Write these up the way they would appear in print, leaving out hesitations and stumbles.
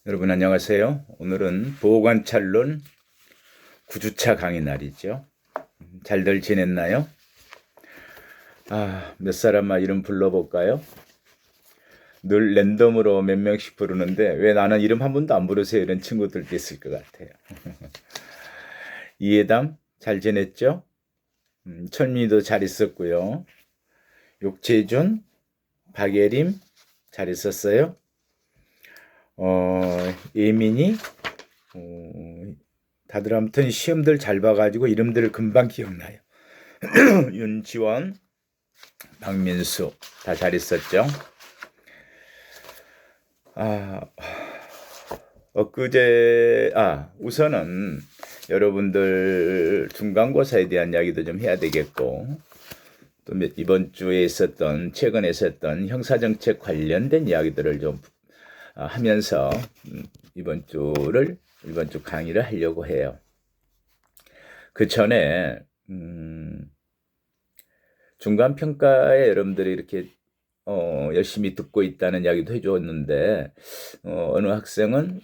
여러분 안녕하세요. 오늘은 보호관찰론 9주차 강의 날이죠. 잘들 지냈나요? 몇 사람만 이름 불러볼까요? 늘 랜덤으로 몇 명씩 부르는데 왜 나는 이름 한 번도 안 부르세요? 이런 친구들도 있을 것 같아요. 이해담 잘 지냈죠? 천민이도 잘 있었고요. 욕재준, 박예림 잘 있었어요. 예민이 다들 아무튼 시험들 잘 봐가지고 이름들을 금방 기억나요. 윤지원, 박민수 다 잘 있었죠. 우선은 여러분들 중간고사에 대한 이야기도 좀 해야 되겠고, 또 이번 주에 있었던 최근에 있었던 형사정책 관련된 이야기들을 좀 하면서 이번 주 강의를 하려고 해요. 그 전에 중간평가에 여러분들이 이렇게 열심히 듣고 있다는 이야기도 해주었는데 어느 학생은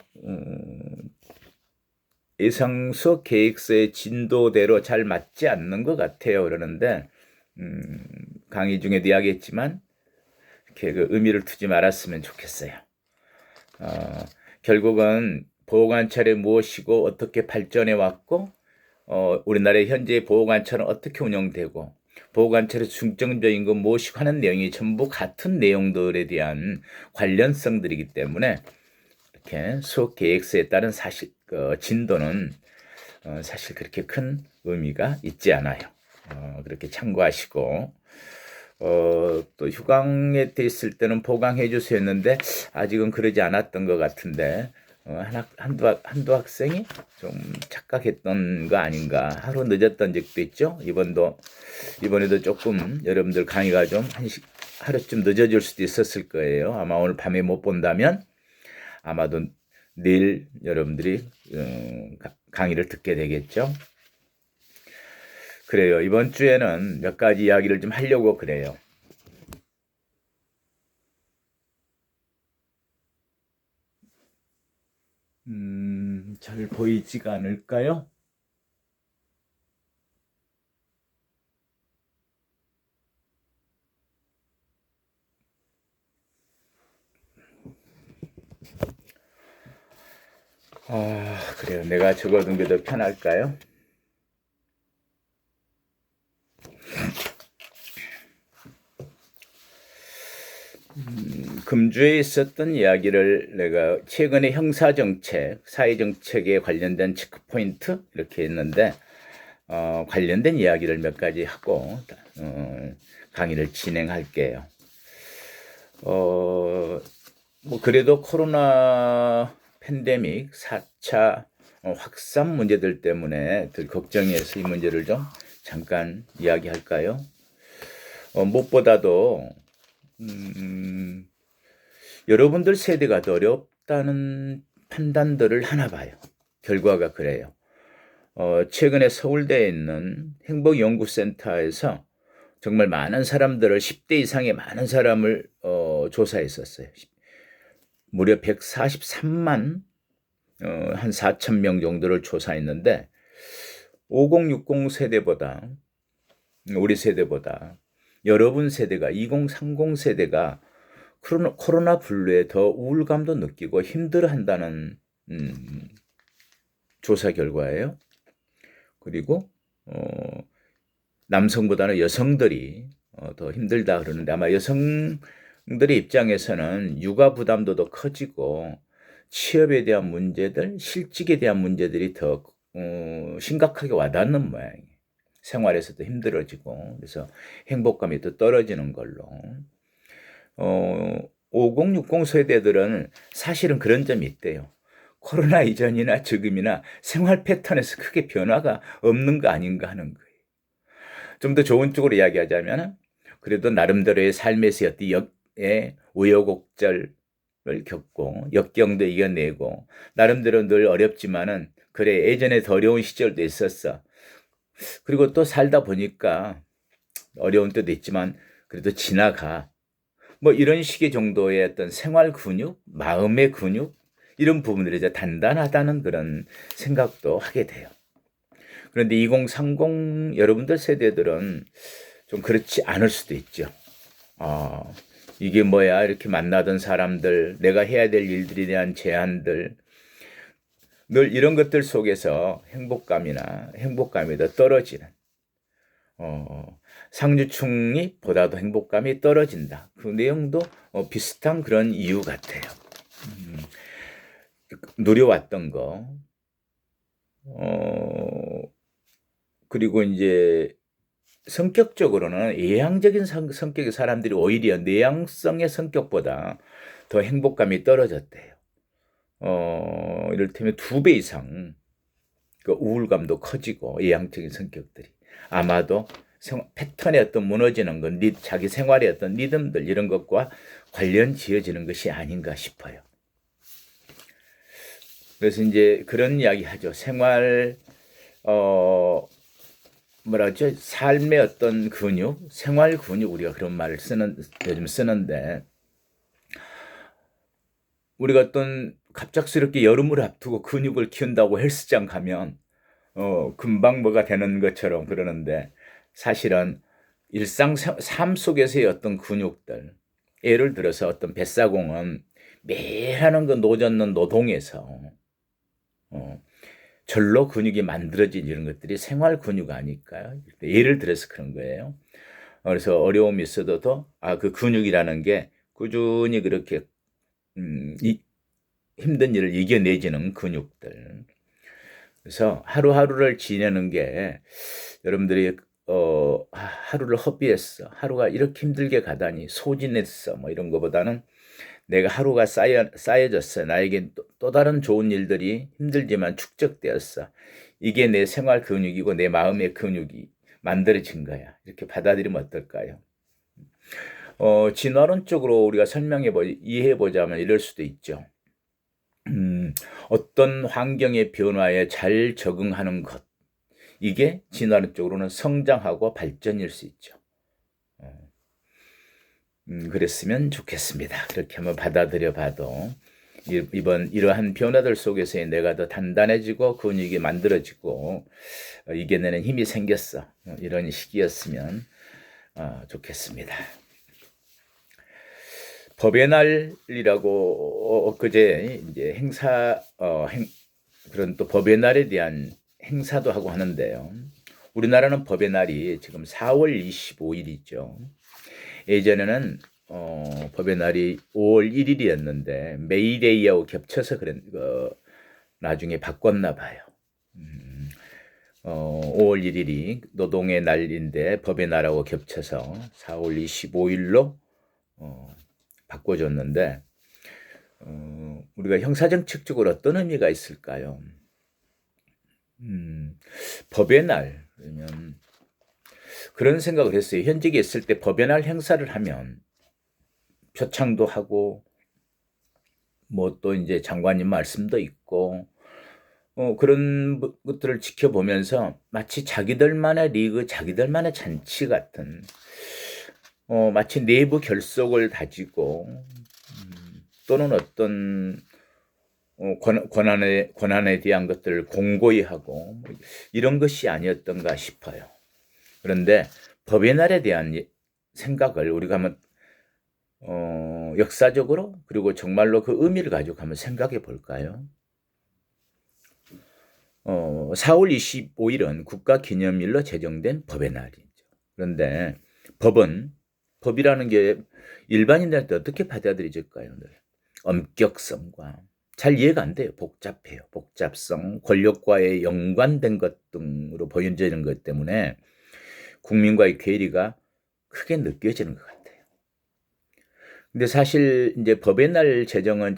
예상서 계획서의 진도대로 잘 맞지 않는 것 같아요 그러는데 강의 중에도 이야기했지만 이렇게 그 의미를 두지 말았으면 좋겠어요. 결국은 보호관찰이 무엇이고 어떻게 발전해 왔고 우리나라의 현재 보호관찰은 어떻게 운영되고 보호관찰의 중점적인 건 무엇이고 하는 내용이 전부 같은 내용들에 대한 관련성들이기 때문에 이렇게 수업 계획서에 따른 사실 진도는 사실 그렇게 큰 의미가 있지 않아요. 그렇게 참고하시고 또 휴강에 돼 있을 때는 보강해 주세요 했는데 아직은 그러지 않았던 것 같은데 한두 학생이 좀 착각했던 거 아닌가. 하루 늦었던 적도 있죠. 이번에도 조금 여러분들 강의가 좀 하루쯤 늦어질 수도 있었을 거예요. 아마 오늘 밤에 못 본다면 아마도 내일 여러분들이 강의를 듣게 되겠죠. 그래요. 이번 주에는 몇 가지 이야기를 좀 하려고 그래요. 잘 보이지가 않을까요? 그래요. 내가 적어둔 게 더 편할까요? 금주에 있었던 이야기를 내가 최근에 형사정책, 사회정책에 관련된 체크포인트 이렇게 했는데 관련된 이야기를 몇 가지 하고 강의를 진행할게요. 그래도 코로나 팬데믹 4차 확산 문제들 때문에 들 걱정해서 이 문제를 좀 잠깐 이야기할까요? 무엇보다도 여러분들 세대가 더 어렵다는 판단들을 하나 봐요. 결과가 그래요. 최근에 서울대에 있는 행복연구센터에서 정말 많은 사람들을 10대 이상의 많은 사람을 조사했었어요. 무려 143만 한 4천 명 정도를 조사했는데 5060 세대보다 우리 세대보다 여러분 세대가 2030 세대가 코로나 블루에 더 우울감도 느끼고 힘들어한다는 조사 결과예요. 그리고 남성보다는 여성들이 더 힘들다 그러는데 아마 여성들의 입장에서는 육아 부담도 더 커지고 취업에 대한 문제들, 실직에 대한 문제들이 더 심각하게 와닿는 모양이에요. 생활에서도 힘들어지고 그래서 행복감이 더 떨어지는 걸로 5060 세대들은 사실은 그런 점이 있대요. 코로나 이전이나 지금이나 생활 패턴에서 크게 변화가 없는 거 아닌가 하는 거예요. 좀 더 좋은 쪽으로 이야기하자면 그래도 나름대로의 삶에서 우여곡절을 겪고 역경도 이겨내고 나름대로 늘 어렵지만은 그래 예전에 더 어려운 시절도 있었어. 그리고 또 살다 보니까 어려운 때도 있지만 그래도 지나가. 뭐 이런 식의 정도의 어떤 생활 근육, 마음의 근육 이런 부분들이 이제 단단하다는 그런 생각도 하게 돼요. 그런데 2030 여러분들 세대들은 좀 그렇지 않을 수도 있죠. 이게 뭐야? 이렇게 만나던 사람들, 내가 해야 될 일들에 대한 제한들, 늘 이런 것들 속에서 행복감이 더 떨어지는, 상류층이 보다도 행복감이 떨어진다. 그 내용도 비슷한 그런 이유 같아요. 누려왔던 거, 그리고 이제 성격적으로는 외향적인 성격의 사람들이 오히려 내향성의 성격보다 더 행복감이 떨어졌대요. 이를테면 2배 이상 그 우울감도 커지고 외향적인 성격들이 아마도 패턴의 어떤 무너지는 건 자기 생활의 어떤 리듬들 이런 것과 관련 지어지는 것이 아닌가 싶어요. 그래서 이제 그런 이야기 하죠. 생활 뭐라죠? 삶의 어떤 근육, 생활 근육 우리가 그런 말을 요즘 쓰는데 우리가 어떤 갑작스럽게 여름을 앞두고 근육을 키운다고 헬스장 가면 금방 뭐가 되는 것처럼 그러는데 사실은 삶 속에서의 어떤 근육들 예를 들어서 어떤 뱃사공은 매일 하는 그 노젓는 노동에서 절로 근육이 만들어진 이런 것들이 생활 근육 아닐까요? 예를 들어서 그런 거예요. 그래서 어려움이 있어도 그 근육이라는 게 꾸준히 그렇게 힘든 일을 이겨내지는 근육들. 그래서 하루하루를 지내는 게 여러분들이 하루를 허비했어. 하루가 이렇게 힘들게 가다니 소진했어. 뭐 이런 것보다는 내가 하루가 쌓여졌어. 나에게 또 다른 좋은 일들이 힘들지만 축적되었어. 이게 내 생활 근육이고 내 마음의 근육이 만들어진 거야. 이렇게 받아들이면 어떨까요? 진화론적으로 우리가 이해해보자면 이럴 수도 있죠. 어떤 환경의 변화에 잘 적응하는 것. 이게 진화론적으로는 성장하고 발전일 수 있죠. 그랬으면 좋겠습니다. 그렇게 한번 받아들여 봐도 이러한 변화들 속에서 내가 더 단단해지고 근육이 만들어지고 이겨내는 힘이 생겼어. 이런 시기였으면 좋겠습니다. 법의 날이라고 엊그제 이제 그런 또 법의 날에 대한 행사도 하고 하는데요. 우리나라는 법의 날이 지금 4월 25일이죠. 예전에는 법의 날이 5월 1일이었는데 메이데이하고 겹쳐서 나중에 바꿨나 봐요. 5월 1일이 노동의 날인데 법의 날하고 겹쳐서 4월 25일로 바꿔줬는데 우리가 형사정책적으로 어떤 의미가 있을까요? 법의 날 그러면 그런 생각을 했어요. 현직에 있을 때 법의 날 행사를 하면 표창도 하고 뭐 또 이제 장관님 말씀도 있고 그런 것들을 지켜보면서 마치 자기들만의 리그, 자기들만의 잔치 같은 마치 내부 결속을 다지고 또는 어떤 권한에 대한 것들을 공고히 하고 이런 것이 아니었던가 싶어요. 그런데 법의 날에 대한 생각을 우리가 한번 역사적으로 그리고 정말로 그 의미를 가지고 한번 생각해 볼까요? 4월 25일은 국가기념일로 제정된 법의 날이죠. 그런데 법이라는 게 일반인들한테 어떻게 받아들여질까요? 엄격성과 잘 이해가 안 돼요. 복잡해요. 복잡성, 권력과의 연관된 것 등으로 보여지는 것 때문에 국민과의 괴리가 크게 느껴지는 것 같아요. 근데 사실 이제 법의 날 제정은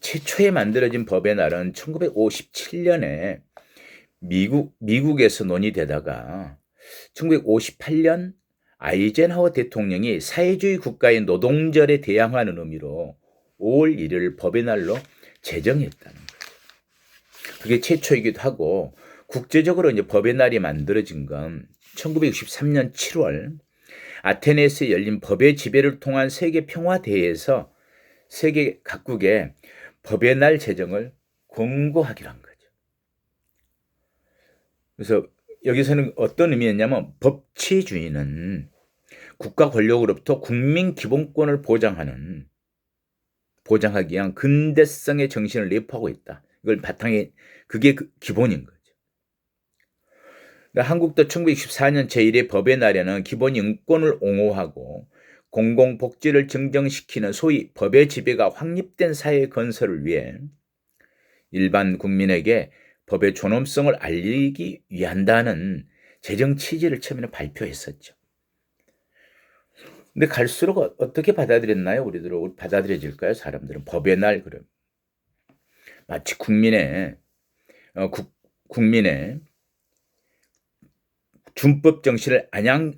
최초에 만들어진 법의 날은 1957년에 미국에서 논의되다가 1958년 아이젠하워 대통령이 사회주의 국가의 노동절에 대항하는 의미로 5월 1일 법의 날로 제정했다는 거예요. 그게 최초이기도 하고 국제적으로 이제 법의 날이 만들어진 건 1963년 7월 아테네에서 열린 법의 지배를 통한 세계 평화 대회에서 세계 각국에 법의 날 제정을 권고하기로 한 거죠. 그래서 여기서는 어떤 의미였냐면 법치주의는 국가 권력으로부터 국민 기본권을 보장하기 위한 근대성의 정신을 내포하고 있다. 이걸 바탕에 그게 기본인 거죠. 그러니까 한국도 1964년 제1회 법의 날에는 기본 인권을 옹호하고 공공복지를 증정시키는 소위 법의 지배가 확립된 사회 건설을 위해 일반 국민에게 법의 존엄성을 알리기 위한다는 재정 취지를 처음에는 발표했었죠. 근데 갈수록 어떻게 받아들였나요? 우리들은 받아들여질까요? 사람들은 법의 날 그럼 마치 국민의 준법 정신을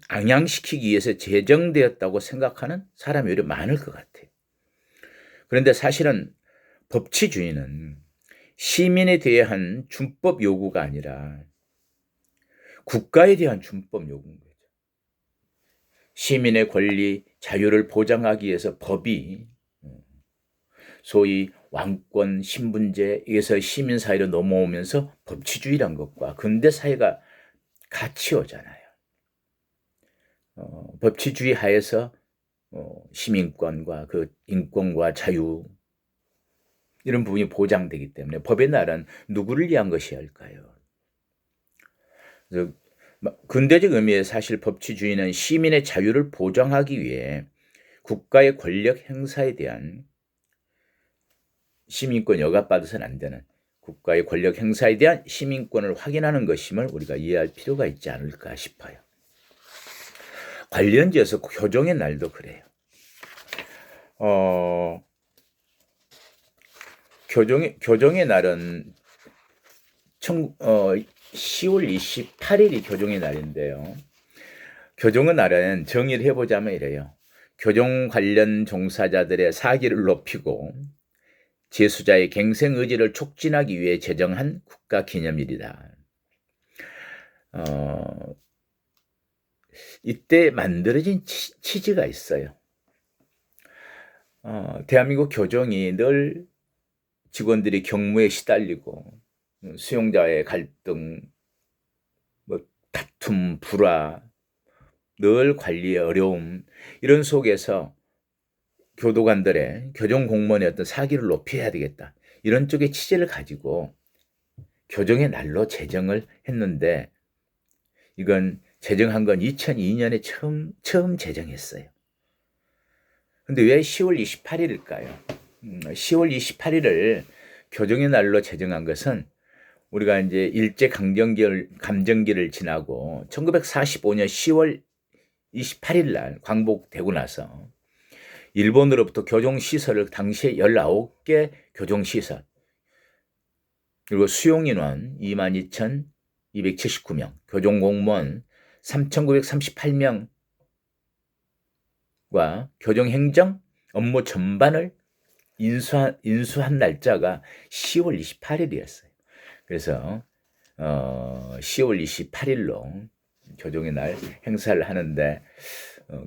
안양시키기 위해서 제정되었다고 생각하는 사람이 오히려 많을 것 같아요. 그런데 사실은 법치주의는 시민에 대한 준법 요구가 아니라 국가에 대한 준법 요구인 거죠. 시민의 권리, 자유를 보장하기 위해서 법이 소위 왕권, 신분제에서 시민사회로 넘어오면서 법치주의란 것과 근대사회가 같이 오잖아요. 법치주의 하에서 시민권과 그 인권과 자유 이런 부분이 보장되기 때문에 법의 날은 누구를 위한 것이 할까요? 그래서 근대적 의미의 사실 법치주의는 시민의 자유를 보장하기 위해 국가의 권력 행사에 대한 시민권 여과받아서는 안 되는 국가의 권력 행사에 대한 시민권을 확인하는 것임을 우리가 이해할 필요가 있지 않을까 싶어요. 관련지어서 교정의 날도 그래요. 교정의 날은 10월 28일이 교정의 날인데요. 교정의 날은 정의를 해보자면 이래요. 교정 관련 종사자들의 사기를 높이고 재수자의 갱생 의지를 촉진하기 위해 제정한 국가 기념일이다. 이때 만들어진 취지가 있어요. 대한민국 교정이 늘 직원들이 경무에 시달리고 수용자의 갈등, 다툼, 불화, 늘 관리의 어려움 이런 속에서 교도관들의 교정 공무원의 어떤 사기를 높여야 되겠다. 이런 쪽의 취지를 가지고 교정의 날로 제정을 했는데 이건 제정한 건 2002년에 처음 제정했어요. 근데 왜 10월 28일일까요? 10월 28일을 교정의 날로 제정한 것은 우리가 이제 일제 감정기를 지나고 1945년 10월 28일 날 광복되고 나서 일본으로부터 교정시설을 당시에 19개 교정시설 그리고 수용인원 22,279명 교정공무원 3,938명과 교정행정 업무 전반을 인수한 날짜가 10월 28일이었어요. 그래서 10월 28일로 교정의 날 행사를 하는데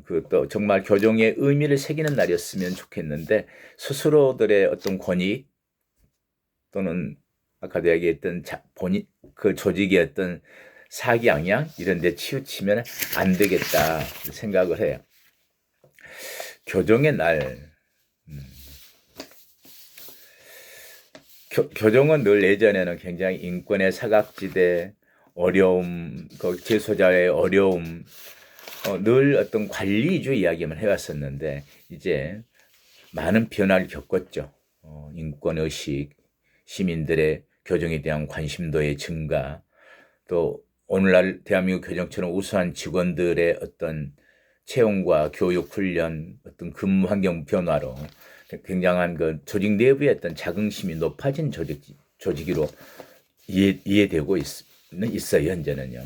그것도 정말 교정의 의미를 새기는 날이었으면 좋겠는데 스스로들의 어떤 권익 또는 아까도 얘기했던 그 조직의 어떤 사기 양양 이런 데 치우치면 안 되겠다 생각을 해요. 교정의 날 교정은 늘 예전에는 굉장히 인권의 사각지대 어려움, 그 재소자의 어려움 늘 어떤 관리 위주 이야기만 해왔었는데 이제 많은 변화를 겪었죠. 인권의식, 시민들의 교정에 대한 관심도의 증가, 또 오늘날 대한민국 교정처럼 우수한 직원들의 어떤 채용과 교육, 훈련, 어떤 근무 환경 변화로 굉장한 그 조직 내부의 어떤 자긍심이 높아진 조직으로 이해되고 있어요, 현재는요.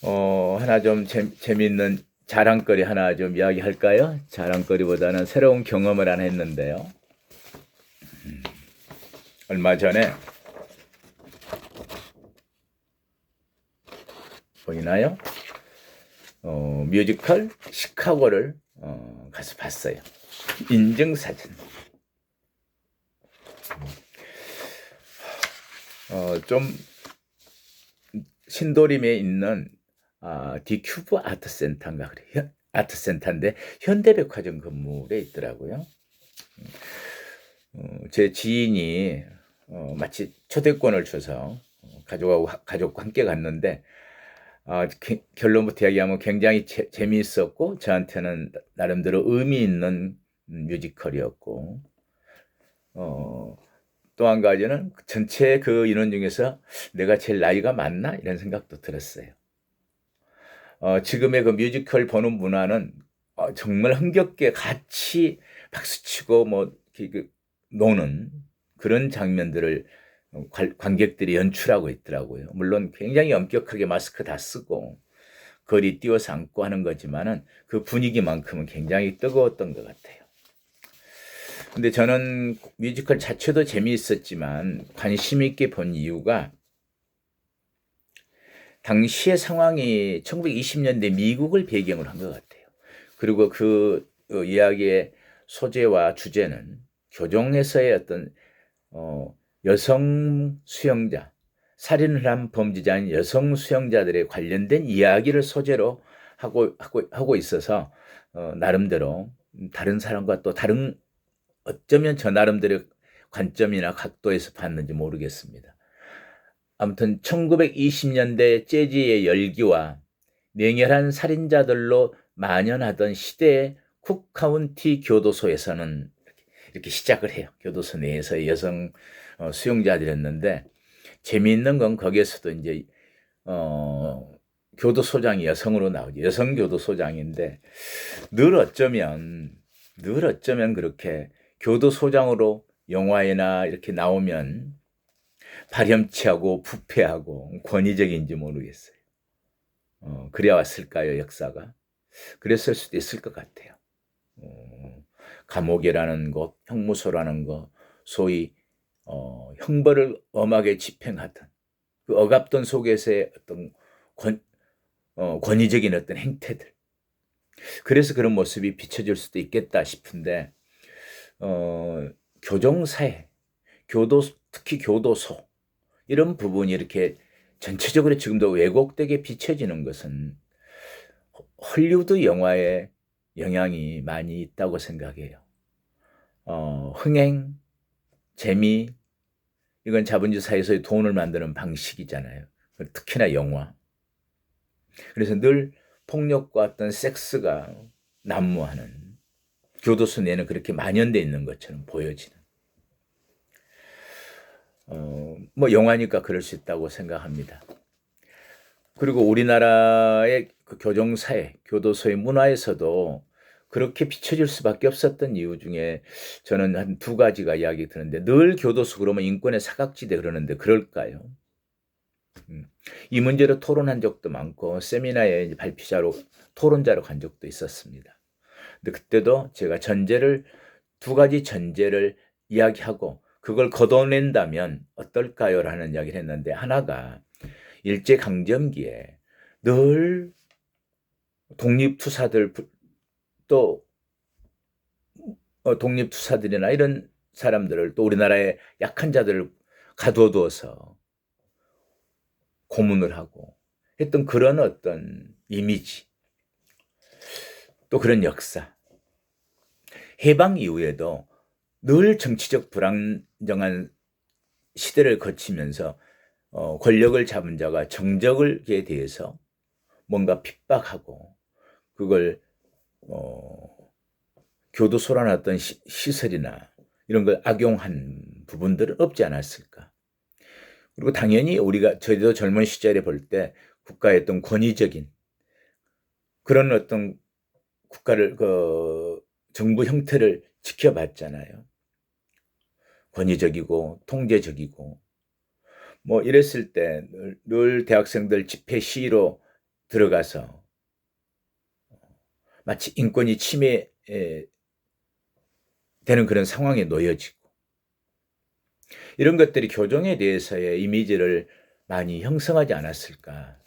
하나 좀 재미있는 자랑거리 하나 좀 이야기할까요? 자랑거리보다는 새로운 경험을 하나 했는데요. 얼마 전에 보이나요? 뮤지컬 시카고를 가서 봤어요. 인증사진. 좀 신도림에 있는 디큐브 아트센터인가 그래요. 아트센터인데 현대백화점 건물에 있더라고요. 제 지인이 마치 초대권을 줘서 가족과 함께 갔는데 결론부터 이야기하면 굉장히 재미있었고 저한테는 나름대로 의미 있는 뮤지컬이었고 또 한 가지는 전체 그 인원 중에서 내가 제일 나이가 많나 이런 생각도 들었어요. 지금의 그 뮤지컬 보는 문화는 정말 흥겹게 같이 박수치고 뭐 노는 그런 장면들을 관객들이 연출하고 있더라고요. 물론 굉장히 엄격하게 마스크 다 쓰고 거리 띄워서 앉고 하는 거지만은 그 분위기만큼은 굉장히 뜨거웠던 것 같아요. 근데 저는 뮤지컬 자체도 재미있었지만 관심 있게 본 이유가 당시의 상황이 1920년대 미국을 배경으로 한 것 같아요. 그리고 그 이야기의 소재와 주제는 교정에서의 어떤 여성 수용자, 살인을 한 범죄자인 여성 수용자들에 관련된 이야기를 소재로 하고 있어서 나름대로 다른 사람과 또 다른 어쩌면 저 나름대로 관점이나 각도에서 봤는지 모르겠습니다. 아무튼 1920년대 재즈의 열기와 냉혈한 살인자들로 만연하던 시대의 쿡카운티 교도소에서는 이렇게 시작을 해요. 교도소 내에서의 여성 수용자들이었는데 재미있는 건 거기에서도 이제 교도소장이 여성으로 나오죠. 여성 교도소장인데 늘 어쩌면 그렇게 교도소장으로 영화에나 이렇게 나오면 파렴치하고 부패하고 권위적인지 모르겠어요. 그래 왔을까요, 역사가? 그랬을 수도 있을 것 같아요. 감옥이라는 것, 형무소라는 것, 소위 형벌을 엄하게 집행하던 그 억압돈 속에서의 어떤 권위적인 어떤 행태들. 그래서 그런 모습이 비춰질 수도 있겠다 싶은데 교정사회, 특히 교도소 이런 부분이 이렇게 전체적으로 지금도 왜곡되게 비춰지는 것은 헐리우드 영화의 영향이 많이 있다고 생각해요. 흥행, 재미, 이건 자본주의 사회에서의 돈을 만드는 방식이잖아요. 특히나 영화. 그래서 늘 폭력과 어떤 섹스가 난무하는 교도소 내는 그렇게 만연되어 있는 것처럼 보여지는. 뭐 영화니까 그럴 수 있다고 생각합니다. 그리고 우리나라의 그 교정사회, 교도소의 문화에서도 그렇게 비춰질 수밖에 없었던 이유 중에 저는 한 두 가지가 이야기 드는데 늘 교도소 그러면 인권의 사각지대 그러는데 그럴까요? 이 문제로 토론한 적도 많고 세미나에 발표자로 토론자로 간 적도 있었습니다. 근데 그때도 제가 두 가지 전제를 이야기하고 그걸 걷어낸다면 어떨까요? 라는 이야기를 했는데 하나가 일제강점기에 늘 독립투사들 또 독립투사들이나 이런 사람들을 또 우리나라의 약한 자들을 가둬두어서 고문을 하고 했던 그런 어떤 이미지 또 그런 역사 해방 이후에도 늘 정치적 불안정한 시대를 거치면서 권력을 잡은 자가 정적에 대해서 뭔가 핍박하고 그걸 교도소라는 어떤 시설이나 이런 걸 악용한 부분들은 없지 않았을까. 그리고 당연히 저희도 젊은 시절에 볼 때 국가의 어떤 권위적인 그런 어떤 국가를 정부 형태를 지켜봤잖아요. 권위적이고 통제적이고 뭐 이랬을 때 늘 대학생들 집회 시위로 들어가서 마치 인권이 침해되는 그런 상황에 놓여지고 이런 것들이 교정에 대해서의 이미지를 많이 형성하지 않았을까.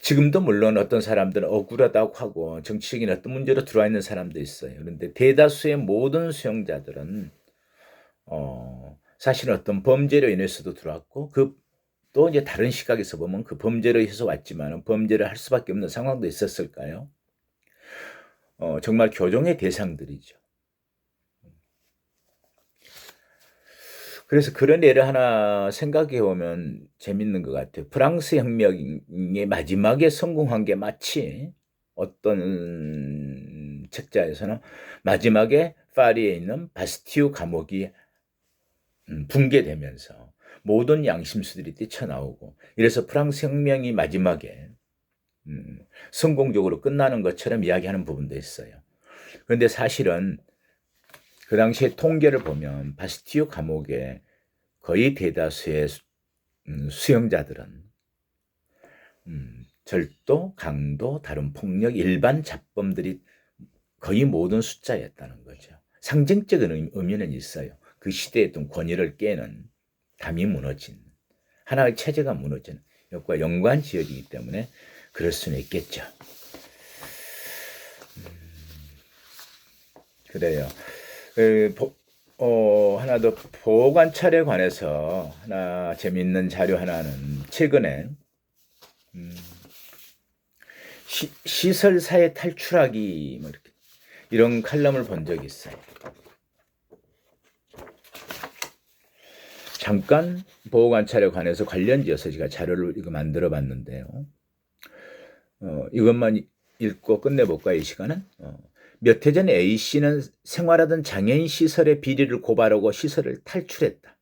지금도 물론 어떤 사람들은 억울하다고 하고 정치적인 어떤 문제로 들어와 있는 사람도 있어요. 그런데 대다수의 모든 수용자들은 사실은 어떤 범죄로 인해서도 들어왔고 또 이제 다른 시각에서 보면 그 범죄로 해서 왔지만 범죄를 할 수밖에 없는 상황도 있었을까요? 정말 교정의 대상들이죠. 그래서 그런 예를 하나 생각해 보면 재밌는 것 같아요. 프랑스 혁명의 마지막에 성공한 게 마치 어떤 책자에서는 마지막에 파리에 있는 바스티유 감옥이 붕괴되면서 모든 양심수들이 뛰쳐나오고 이래서 프랑스 혁명이 마지막에 성공적으로 끝나는 것처럼 이야기하는 부분도 있어요. 그런데 사실은 그 당시에 통계를 보면 바스티유 감옥에 거의 대다수의 수용자들은 절도, 강도, 다른 폭력, 일반 잡범들이 거의 모든 숫자였다는 거죠. 상징적인 의미는 있어요. 그 시대의 어떤 권위를 깨는 담이 무너진 하나의 체제가 무너진 것과 연관 지어지기 때문에 그럴 수는 있겠죠. 그래요. 하나 더 보호관찰에 관해서 하나 재미있는 자료 하나는 최근에 시설사에 탈출하기 뭐 이런 칼럼을 본 적이 있어요. 잠깐 보호관찰에 관해서 관련지어서 제가 자료를 이거 만들어 봤는데요. 이것만 읽고 끝내볼까요, 이 시간은? 몇 해 전 A씨는 생활하던 장애인 시설의 비리를 고발하고 시설을 탈출했다.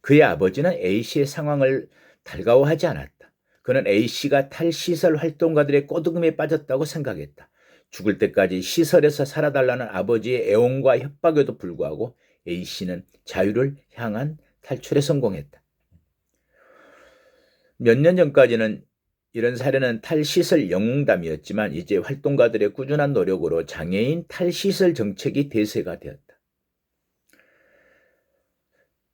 그의 아버지는 A씨의 상황을 달가워하지 않았다. 그는 A씨가 탈시설 활동가들의 꼬드김에 빠졌다고 생각했다. 죽을 때까지 시설에서 살아달라는 아버지의 애원과 협박에도 불구하고 A씨는 자유를 향한 탈출에 성공했다. 몇 년 전까지는 이런 사례는 탈시설 영웅담이었지만 이제 활동가들의 꾸준한 노력으로 장애인 탈시설 정책이 대세가 되었다.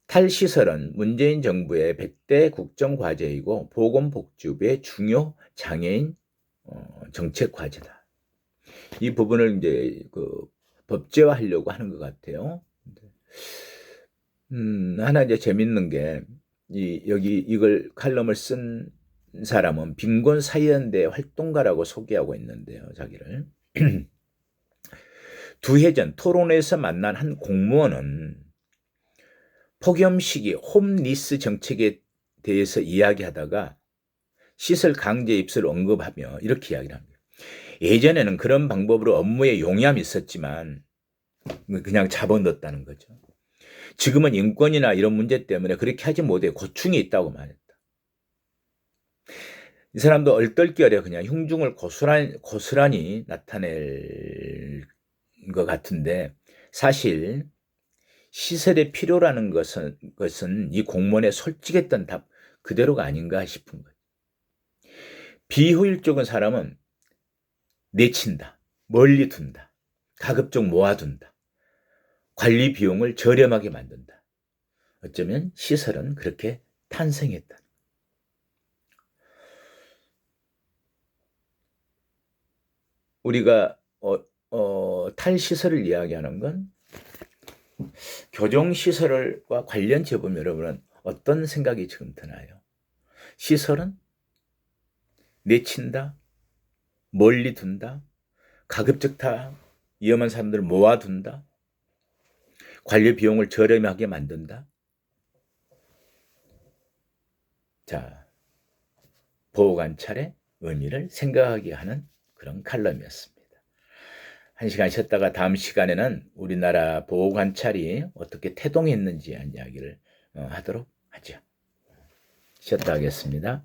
탈시설은 문재인 정부의 100대 국정과제이고 보건복지부의 중요 장애인 정책 과제다. 이 부분을 이제 법제화하려고 하는 것 같아요. 하나 이제 재밌는 게 여기 이걸 칼럼을 쓴 사람은 빈곤사회연대 활동가라고 소개하고 있는데요, 자기를. 2해 전 토론회에서 만난 한 공무원은 폭염 시기 홈리스 정책에 대해서 이야기하다가 시설 강제 입소를 언급하며 이렇게 이야기를 합니다. 예전에는 그런 방법으로 업무에 용이함이 있었지만 그냥 잡아넣었다는 거죠. 지금은 인권이나 이런 문제 때문에 그렇게 하지 못해 고충이 있다고 말했다. 이 사람도 얼떨결에 그냥 흉중을 고스란히 나타낼 것 같은데 사실 시설의 필요라는 것은 이 공무원의 솔직했던 답 그대로가 아닌가 싶은 거예요. 비효율적인 사람은 내친다, 멀리 둔다, 가급적 모아둔다, 관리 비용을 저렴하게 만든다. 어쩌면 시설은 그렇게 탄생했다. 우리가 탈시설을 이야기하는 건 교정시설과 관련 지어보면 여러분은 어떤 생각이 지금 드나요? 시설은 내친다, 멀리 둔다, 가급적 다 위험한 사람들을 모아둔다, 관리 비용을 저렴하게 만든다. 자, 보호관찰의 의미를 생각하게 하는 그런 칼럼이었습니다. 1시간 쉬었다가 다음 시간에는 우리나라 보호관찰이 어떻게 태동했는지에 대한 이야기를 하도록 하죠. 쉬었다 하겠습니다.